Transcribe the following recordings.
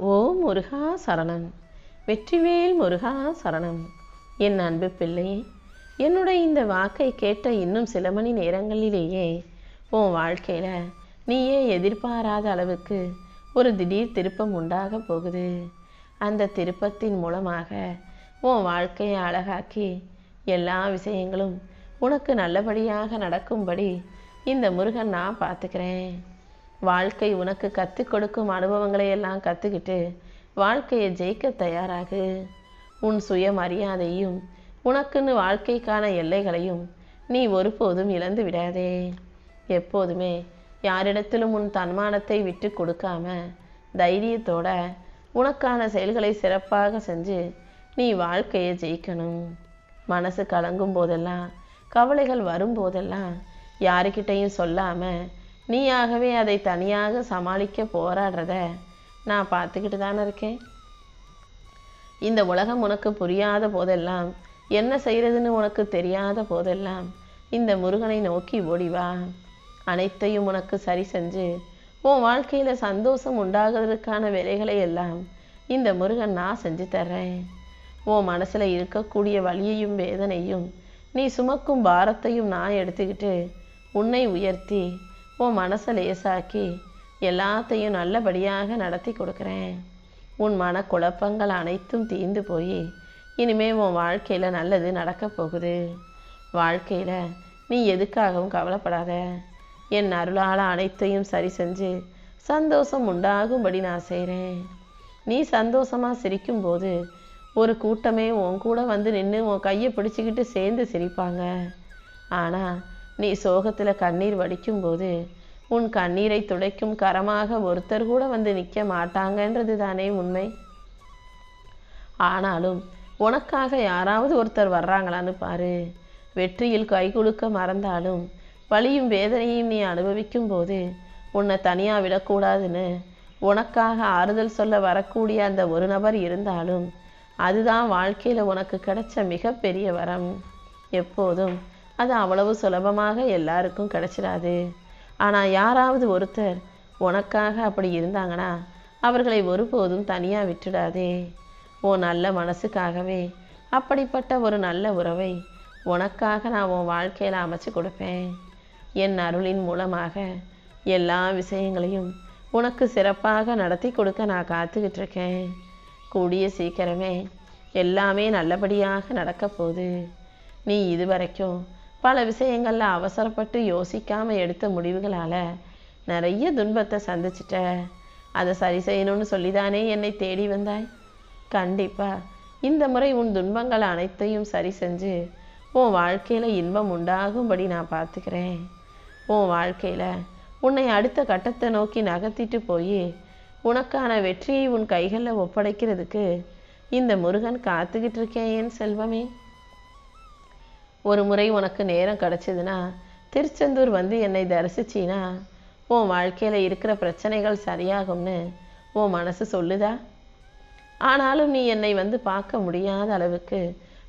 ஓ முருகா சரணம். வெற்றிவேல் முருகா சரணம். என் அன்பு பிள்ளையே, என்னுடைய இந்த வாக்கை கேட்ட இன்னும் சில மணி நேரங்களிலேயே உன் வாழ்க்கையில் நீயே எதிர்பாராத அளவுக்கு ஒரு திடீர் திருப்பம் உண்டாக போகுது. அந்த திருப்பத்தின் மூலமாக உன் வாழ்க்கையை அழகாக்கி எல்லா விஷயங்களும் உனக்கு நல்லபடியாக நடக்கும்படி இந்த முருகன் நான் பார்த்துக்கிறேன். வாழ்க்கை உனக்கு கற்றுக் கொடுக்கும் அனுபவங்களை எல்லாம் கற்றுக்கிட்டு வாழ்க்கையை ஜெயிக்க தயாராகு. உன் சுயமரியாதையும் உனக்குன்னு வாழ்க்கைக்கான எல்லைகளையும் நீ ஒருபோதும் இழந்து விடாதே. எப்போதுமே யாரிடத்திலும் உன் தன்மானத்தை விட்டு கொடுக்காம தைரியத்தோட உனக்கான செயல்களை சிறப்பாக செஞ்சு நீ வாழ்க்கையை ஜெயிக்கணும். மனசு கலங்கும் போதெல்லாம், கவலைகள் வரும்போதெல்லாம் யாருக்கிட்டையும் சொல்லாமல் நீயாகவே அதை தனியாக சமாளிக்க போராடுறத நான் பார்த்துக்கிட்டு தானே இருக்கேன். இந்த உலகம் உனக்கு புரியாத போதெல்லாம், என்ன செய்கிறதுன்னு உனக்கு தெரியாத போதெல்லாம் இந்த முருகனை நோக்கி ஓடிவா. அனைத்தையும் உனக்கு சரி செஞ்சு உன் வாழ்க்கையில் சந்தோஷம் உண்டாகிறதுக்கான வேலைகளை எல்லாம் இந்த முருகன் நான் செஞ்சு தர்றேன். உன் மனசில் இருக்கக்கூடிய வலியையும் வேதனையும் நீ சுமக்கும் பாரத்தையும் நான் எடுத்துக்கிட்டு உன்னை உயர்த்தி உன் மனசை லேசாக்கி எல்லாத்தையும் நல்லபடியாக நடத்தி கொடுக்குறேன். உன் மனக்குழப்பங்கள் அனைத்தும் தீர்ந்து போய் இனிமே உன் வாழ்க்கையில் நல்லது நடக்க போகுது. வாழ்க்கையில் நீ எதுக்காகவும் கவலைப்படாத. என் அருளால் அனைத்தையும் சரி செஞ்சு சந்தோஷம் உண்டாகும்படி நான் செய்கிறேன். நீ சந்தோஷமாக சிரிக்கும்போது ஒரு கூட்டமே உன் கூட வந்து நின்று உன் கையை பிடிச்சிக்கிட்டு சேர்ந்து சிரிப்பாங்க. ஆனால் நீ சோகத்தில் கண்ணீர் வடிக்கும்போது உன் கண்ணீரை துடைக்கும் கரமாக ஒருத்தர் கூட வந்து நிற்க மாட்டாங்கன்றது தானே உண்மை. ஆனாலும் உனக்காக யாராவது ஒருத்தர் வர்றாங்களான்னு பாரு. வெற்றியில் கை கொடுக்க மறந்தாலும் வலியும் வேதனையும் நீ அனுபவிக்கும் போது உன்னை தனியாக விடக்கூடாதுன்னு உனக்காக ஆறுதல் சொல்ல வரக்கூடிய அந்த ஒரு நபர் இருந்தாலும் அதுதான் வாழ்க்கையில் உனக்கு கிடைச்ச மிகப்பெரிய வரம். எப்போதும் அது அவ்வளவு சுலபமாக எல்லாருக்கும் கிடைச்சிடாது. ஆனால் யாராவது ஒருத்தர் உனக்காக அப்படி இருந்தாங்கன்னா அவர்களை ஒருபோதும் தனியாக விட்டுடாதே. உன் நல்ல மனசுக்காகவே அப்படிப்பட்ட ஒரு நல்ல உறவை உனக்காக நான் உன் வாழ்க்கையில் அமைச்சு கொடுப்பேன். என் அருளின் மூலமாக எல்லா விஷயங்களையும் உனக்கு சிறப்பாக நடத்தி கொடுக்க நான் காத்துக்கிட்டு இருக்கேன். கூடிய சீக்கிரமே எல்லாமே நல்லபடியாக நடக்க போகுது. நீ இதுவரைக்கும் பல விஷயங்களில் அவசரப்பட்டு யோசிக்காமல் எடுத்த முடிவுகளால் நிறைய துன்பத்தை சந்திச்சிட்ட. அதை சரி செய்யணும்னு சொல்லிதானே என்னை தேடி வந்தாய். கண்டிப்பாக இந்த முறை உன் துன்பங்கள் அனைத்தையும் சரி செஞ்சு உன் வாழ்க்கையில் இன்பம் உண்டாகும்படி நான் பார்த்துக்கிறேன். உன் வாழ்க்கையில் உன்னை அடுத்த கட்டத்தை நோக்கி நகர்த்திட்டு போய் உனக்கான வெற்றியை உன் கைகளில் ஒப்படைக்கிறதுக்கு இந்த முருகன் காத்துக்கிட்டு இருக்கேன் என் செல்வமே. ஒரு முறை உனக்கு நேரம் கிடச்சிதுன்னா திருச்செந்தூர் வந்து என்னை தரிசிச்சின்னா உன் வாழ்க்கையில் இருக்கிற பிரச்சனைகள் சரியாகும்னு உன் மனசு சொல்லுதா? ஆனாலும் நீ என்னை வந்து பார்க்க முடியாத அளவுக்கு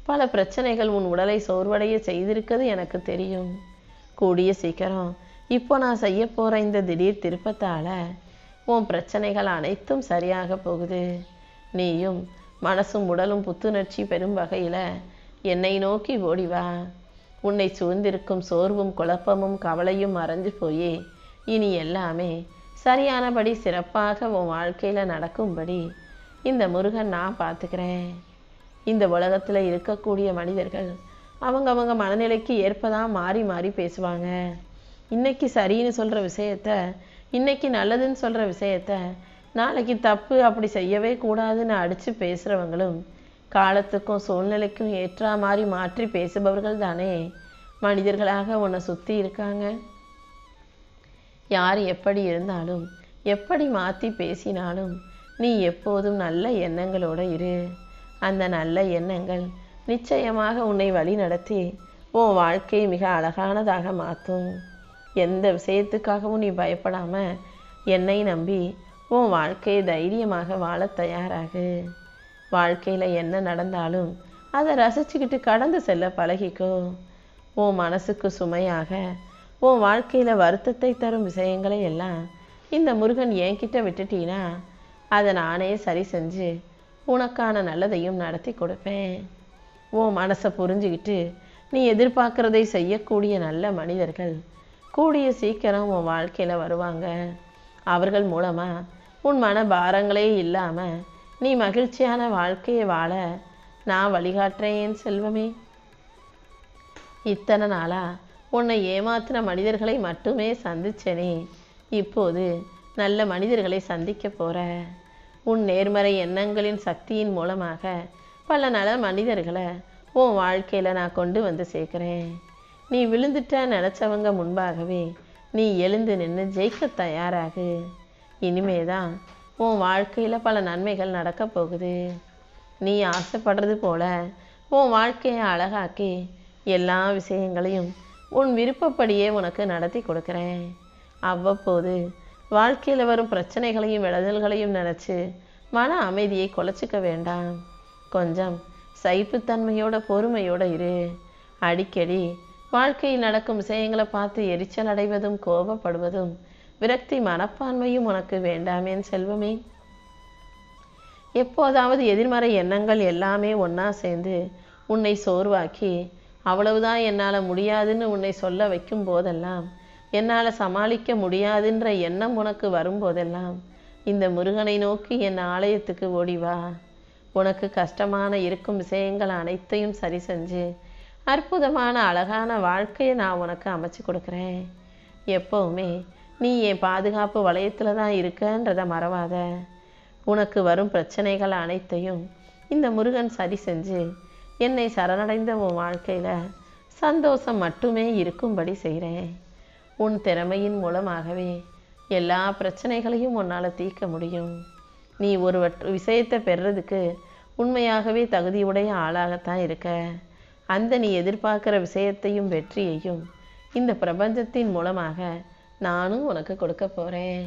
பல பிரச்சனைகள் உன் உடலை சோர்வடைய செய்திருக்கிறது எனக்கு தெரியும். கூடிய சீக்கிரம் இப்போ நான் செய்ய போகிற இந்த திடீர் திருப்பத்தால் உன் பிரச்சனைகள் அனைத்தும் சரியாக போகுது. நீயும் மனசும் உடலும் புத்துணர்ச்சி பெறும் வகையில் என்னை நோக்கி ஓடிவா. உன்னை சூழ்ந்திருக்கும் சோர்வும் குழப்பமும் கவலையும் மறைஞ்சு போய் இனி எல்லாமே சரியானபடி சிறப்பாக உன் வாழ்க்கையில் நடக்கும்படி இந்த முருகன் நான் பார்த்துக்கிறேன். இந்த உலகத்தில் இருக்கக்கூடிய மனிதர்கள் அவங்க மனநிலைக்கு ஏற்பதான் மாறி மாறி பேசுவாங்க. இன்னைக்கு சரின்னு சொல்கிற விஷயத்த, இன்னைக்கு நல்லதுன்னு சொல்கிற விஷயத்த நாளைக்கு தப்பு, அப்படி செய்யவே கூடாதுன்னு அடித்து பேசுகிறவங்களும் காலத்துக்கும் சூழ்நிலைக்கும் ஏற்றா மாதிரி மாற்றி பேசுபவர்கள் தானே மனிதர்களாக உன்னை சுற்றி இருக்காங்க. யார் எப்படி இருந்தாலும் எப்படி மாற்றி பேசினாலும் நீ எப்போதும் நல்ல எண்ணங்களோடு இரு. அந்த நல்ல எண்ணங்கள் நிச்சயமாக உன்னை வழி நடத்தி உன் வாழ்க்கையை மிக அழகானதாக மாற்றும். எந்த விஷயத்துக்காகவும் நீ பயப்படாமல் என்னை நம்பி உன் வாழ்க்கையை தைரியமாக வாழ தயாராகு. வாழ்க்கையில் என்ன நடந்தாலும் அதை ரசிச்சுக்கிட்டு கடந்து செல்ல பழகிக்கோ. உன் மனசுக்கு சுமையாக உன் வாழ்க்கையில் வருத்தத்தை தரும் விஷயங்களை எல்லாம் இந்த முருகன் என்கிட்ட விட்டுட்டீனா அதை நானே சரி செஞ்சு உனக்கான நல்லதையும் நடத்தி கொடுப்பேன். உன் மனசை புரிஞ்சுக்கிட்டு நீ எதிர்பார்க்குறதை செய்யக்கூடிய நல்ல மனிதர்கள் கூடிய சீக்கிரம் உன் வாழ்க்கையில் வருவாங்க. அவர்கள் மூலமாக உன் மன பாரங்களே இல்லாமல் நீ மகிழ்ச்சியான வாழ்க்கையை வாழ நான் வழிகாட்டுறேன் செல்வமே. இத்தனை நாளாக உன்னை ஏமாத்தின மனிதர்களை மட்டுமே சந்திச்சேனே, இப்போது நல்ல மனிதர்களை சந்திக்க போகிற. உன் நேர்மறை எண்ணங்களின் சக்தியின் மூலமாக பல நல்ல மனிதர்களை உன் வாழ்க்கையில் நான் கொண்டு வந்து சேர்க்குறேன். நீ விழுந்துட்ட நினச்சவங்க முன்பாகவே நீ எழுந்து நின்று ஜெயிக்க தயாராகு. இனிமே தான் உன் வாழ்க்கையில் பல நன்மைகள் நடக்க போகுது. நீ ஆசைப்படுறது போல உன் வாழ்க்கையை அழகாக்கி எல்லா விஷயங்களையும் உன் விருப்பப்படியே உனக்கு நடத்தி கொடுக்குறேன். அவ்வப்போது வாழ்க்கையில் வரும் பிரச்சனைகளையும் விளைதல்களையும் நினச்சி மன அமைதியை குலைச்சிக்க வேண்டாம். கொஞ்சம் சகிப்புத்தன்மையோட பொறுமையோடு இரு. அடிக்கடி வாழ்க்கையில் நடக்கும் விஷயங்களை பார்த்து எரிச்சல் அடைவதும் கோபப்படுவதும் விரக்தி மனப்பான்மையும் உனக்கு வேண்டாமேன் செல்வமே. எப்போதாவது எதிர்மறை எண்ணங்கள் எல்லாமே ஒன்றா சேர்ந்து உன்னை சோர்வாக்கி அவ்வளவுதான் என்னால் முடியாதுன்னு உன்னை சொல்ல வைக்கும் போதெல்லாம், என்னால் சமாளிக்க முடியாதுன்ற எண்ணம் உனக்கு வரும்போதெல்லாம் இந்த முருகனை நோக்கி என் ஆலயத்துக்கு ஓடிவா. உனக்கு கஷ்டமான இருக்கும் விஷயங்கள் அனைத்தையும் சரி செஞ்சு அற்புதமான அழகான வாழ்க்கையை நான் உனக்கு அமைச்சு கொடுக்குறேன். எப்போவுமே நீ என் பாதுகாப்பு வளையத்தில் தான் இருக்கன்றதை மறவாத. உனக்கு வரும் பிரச்சனைகள் அனைத்தையும் இந்த முருகன் சரி செஞ்சு என்னை சரணடைந்த உன் வாழ்க்கையில் சந்தோஷம் மட்டுமே இருக்கும்படி செய்கிறேன். உன் திறமையின் மூலமாகவே எல்லா பிரச்சனைகளையும் உன்னால் தீர்க்க முடியும். நீ ஒரு விஷயத்தை பெறுறதுக்கு உண்மையாகவே தகுதியுடைய ஆளாகத்தான் இருக்க. அந்த நீ எதிர்பார்க்குற விஷயத்தையும் வெற்றியையும் இந்த பிரபஞ்சத்தின் மூலமாக நானும் உனக்கு கொடுக்க போகிறேன்.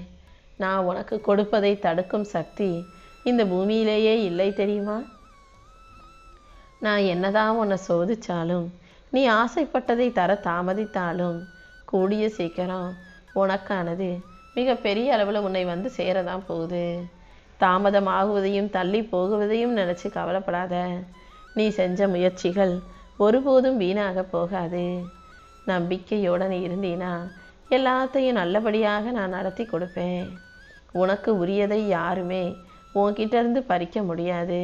நான் உனக்கு கொடுப்பதை தடுக்கும் சக்தி இந்த பூமியிலேயே இல்லை தெரியுமா? நான் என்னதான் உன்னை சோதிச்சாலும், நீ ஆசைப்பட்டதை தர தாமதித்தாலும் கூடிய சீக்கிரம் உனக்கானது மிக பெரிய அளவில் உன்னை வந்து சேரதான் போகுது. தாமதமாகுவதையும் தள்ளி போகுவதையும் நினச்சி கவலைப்படாத. நீ செஞ்ச முயற்சிகள் ஒருபோதும் வீணாக போகாது. நம்பிக்கையோடு நீ இருந்தீனா எல்லாத்தையும் நல்லபடியாக நான் நடத்தி கொடுப்பேன். உனக்கு உரியதை யாருமே உன்கிட்ட இருந்து பறிக்க முடியாது.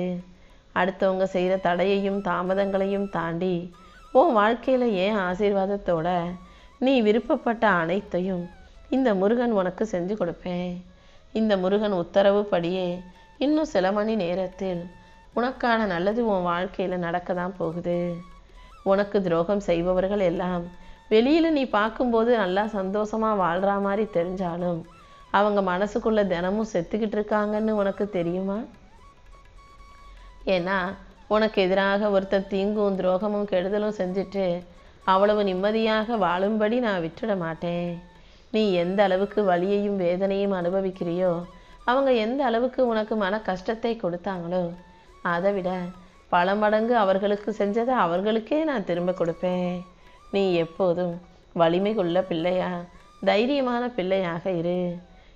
அடுத்தவங்க செய்கிற தடையையும் தாமதங்களையும் தாண்டி உன் வாழ்க்கையில் ஏன் ஆசீர்வாதத்தோட நீ விருப்பப்பட்ட அனைத்தையும் இந்த முருகன் உனக்கு செஞ்சு கொடுப்பேன். இந்த முருகன் உத்தரவு படியே இன்னும் சில மணி நேரத்தில் உனக்கான நல்லது உன் வாழ்க்கையில் நடக்க தான் போகுது. உனக்கு துரோகம் செய்பவர்கள் எல்லாம் வெளியில் நீ பார்க்கும்போது நல்லா சந்தோஷமாக வாழ்கிற மாதிரி தெரிஞ்சாலும் அவங்க மனசுக்குள்ளே தினமும் செத்துக்கிட்டு இருக்காங்கன்னு உனக்கு தெரியுமா? ஏன்னா உனக்கு எதிராக ஒருத்தர் தீங்கும் துரோகமும் கெடுதலும் செஞ்சுட்டு அவ்வளவு நிம்மதியாக வாழும்படி நான் விட்டுட மாட்டேன். நீ எந்த அளவுக்கு வலியையும் வேதனையும் அனுபவிக்கிறியோ, அவங்க எந்த அளவுக்கு உனக்கு மன கஷ்டத்தை கொடுத்தாங்களோ அதை விட பல மடங்கு அவர்களுக்கு செஞ்சதை அவர்களுக்கே நான் திரும்ப கொடுப்பேன். நீ எப்போதும் வலிமை கொள்ள பிள்ளையா, தைரியமான பிள்ளையாக இரு.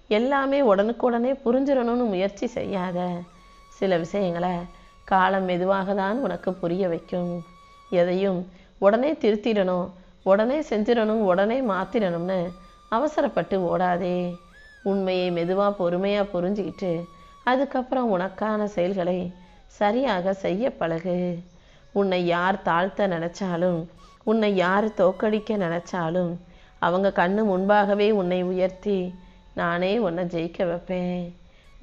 எல்லாமே உடனுக்குடனே புரிஞ்சிடணும்னு முயற்சி செய்யாத. சில விஷயங்களை காலம் மெதுவாக தான் உனக்கு புரிய வைக்கும். எதையும் உடனே திருத்திடணும், உடனே செஞ்சிடணும், உடனே மாற்றிடணும்னு அவசரப்பட்டு ஓடாதே. உண்மையை மெதுவாக பொறுமையாக புரிஞ்சுக்கிட்டு அதுக்கப்புறம் உனக்கான செயல்களை சரியாக செய்ய பழகு. உன்னை யார் தாழ்த்த நினச்சாலும், உன்னை யார் தோக்கடிக்க நினச்சாலும் அவங்க கண்ணு முன்பாகவே உன்னை உயர்த்தி நானே உன்னை ஜெயிக்க வைப்பேன்.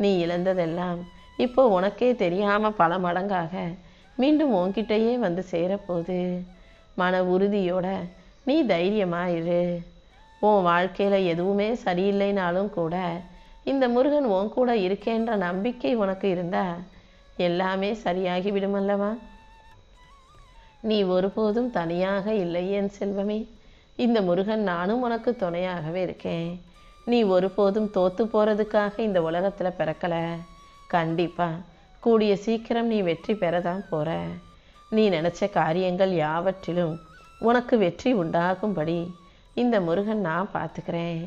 நீ இழந்ததெல்லாம் இப்போ உனக்கே தெரியாமல் பல மடங்காக மீண்டும் உன்கிட்டயே வந்து சேரப்போகுது. மன உறுதியோட நீ தைரியமாயிரு. உன் வாழ்க்கையில் எதுவுமே சரியில்லைனாலும் கூட இந்த முருகன் உன் கூட இருக்கேன்ற நம்பிக்கை உனக்கு இருந்தா எல்லாமே சரியாகி விடுமல்லவா? நீ ஒருபோதும் தனியாக இல்லை என் செல்வமே. இந்த முருகன் நானும் உனக்கு துணையாகவே இருக்கேன். நீ ஒருபோதும் தோத்து போகிறதுக்காக இந்த உலகத்தில் பிறக்கலை. கண்டிப்பாக கூடிய சீக்கிரம் நீ வெற்றி பெறதான் போகிற. நீ நினச்ச காரியங்கள் யாவற்றிலும் உனக்கு வெற்றி உண்டாகும்படி இந்த முருகன் நான் பார்த்துக்கிறேன்.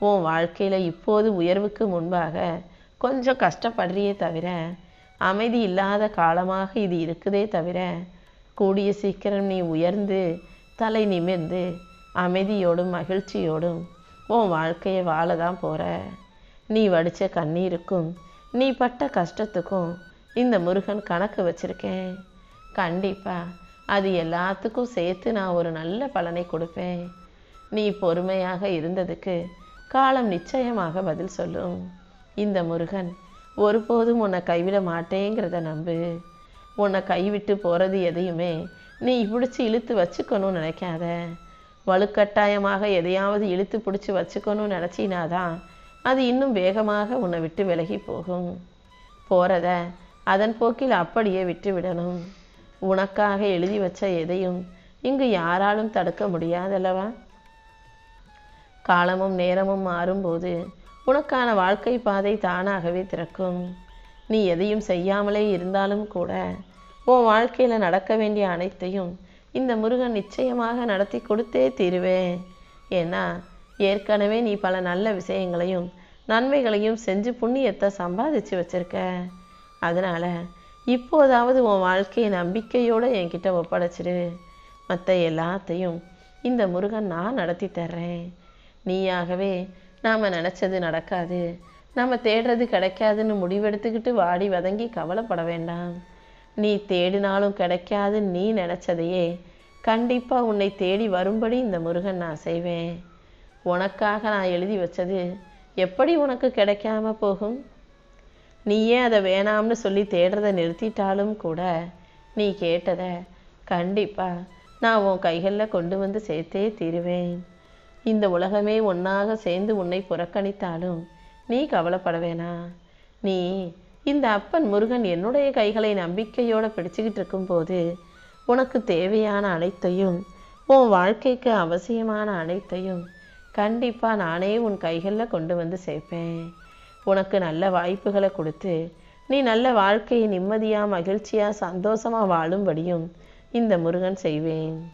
உன் வாழ்க்கையில் இப்போது உயர்வுக்கு முன்பாக கொஞ்சம் கஷ்டப்படுறியே தவிர அமைதி இல்லாத காலமாக இது இருக்குதே தவிர கூடிய சீக்கிரம் நீ உயர்ந்து தலை நிமிர்ந்து அமைதியோடும் மகிழ்ச்சியோடும் உன் வாழ்க்கையை வாழ தான் போகிற. நீ வடித்த கண்ணீருக்கும் நீ பட்ட கஷ்டத்துக்கும் இந்த முருகன் கணக்கு வச்சிருக்கேன். கண்டிப்பாக அது எல்லாத்துக்கும் சேர்த்து நான் ஒரு நல்ல பலனை கொடுப்பேன். நீ பொறுமையாக இருந்ததுக்கு காலம் நிச்சயமாக பதில் சொல்லும். இந்த முருகன் ஒருபோதும் உன்னை கைவிட மாட்டேங்கிறத நம்பு. உன்னை கைவிட்டு போகிறது எதையுமே நீ பிடிச்சி இழுத்து வச்சுக்கணும்னு நினைக்காத. வலுக்கட்டாயமாக எதையாவது இழுத்து பிடிச்சி வச்சுக்கணும்னு நினச்சினாதான் அது இன்னும் வேகமாக உன்னை விட்டு விலகி போகும். போகிறத அதன் போக்கில் அப்படியே விட்டு விடணும். உனக்காக எழுதி வச்ச எதையும் இங்கு யாராலும் தடுக்க முடியாதல்லவா? காலமும் நேரமும் மாறும்போது உனக்கான வாழ்க்கை பாதை தானாகவே திறக்கும். நீ எதையும் செய்யாமலே இருந்தாலும் கூட உன் வாழ்க்கையில் நடக்க வேண்டிய அனைத்தையும் இந்த முருகன் நிச்சயமாக நடத்தி கொடுத்தே தீருவேன். ஏன்னா ஏற்கனவே நீ பல நல்ல விஷயங்களையும் நன்மைகளையும் செஞ்சு புண்ணியத்தை சம்பாதிச்சு வச்சிருக்க. அதனால் இப்போதாவது உன் வாழ்க்கையை நம்பிக்கையோடு என்கிட்ட ஒப்படைச்சிடு. மற்ற எல்லாத்தையும் இந்த முருகன் நான் நடத்தி தர்றேன். நீயாகவே நாம் நினச்சது நடக்காது, நம்ம தேடுறது கிடைக்காதுன்னு முடிவெடுத்துக்கிட்டு வாடி வதங்கி கவலைப்பட வேண்டாம். நீ தேடினாலும் கிடைக்காது நீ நினச்சதையே கண்டிப்பாக உன்னை தேடி வரும்படி இந்த முருகன் நான் செய்வேன். உனக்காக நான் எழுதி வச்சது எப்படி உனக்கு கிடைக்காம போகும்? நீயே அதை வேணாம்னு சொல்லி தேடுறதை நிறுத்திட்டாலும் கூட நீ கேட்டதை கண்டிப்பாக நான் உன் கைகளில் கொண்டு வந்து சேர்த்தே தீருவேன். இந்த உலகமே ஒன்றாக சேர்ந்து உன்னை புறக்கணித்தாலும் நீ கவலைப்பட வேணாம். நீ இந்த அப்பன் முருகன் என்னுடைய கைகளை நம்பிக்கையோடு பிடிச்சிக்கிட்டு இருக்கும்போது உனக்கு தேவையான அனைத்தையும் உன் வாழ்க்கைக்கு அவசியமான அனைத்தையும் கண்டிப்பாக நானே உன் கைகளில் கொண்டு வந்து சேர்ப்பேன். உனக்கு நல்ல வாய்ப்புகளை கொடுத்து நீ நல்ல வாழ்க்கையை நிம்மதியாக மகிழ்ச்சியாக சந்தோஷமாக வாழும்படியும் இந்த முருகன் செய்வேன்.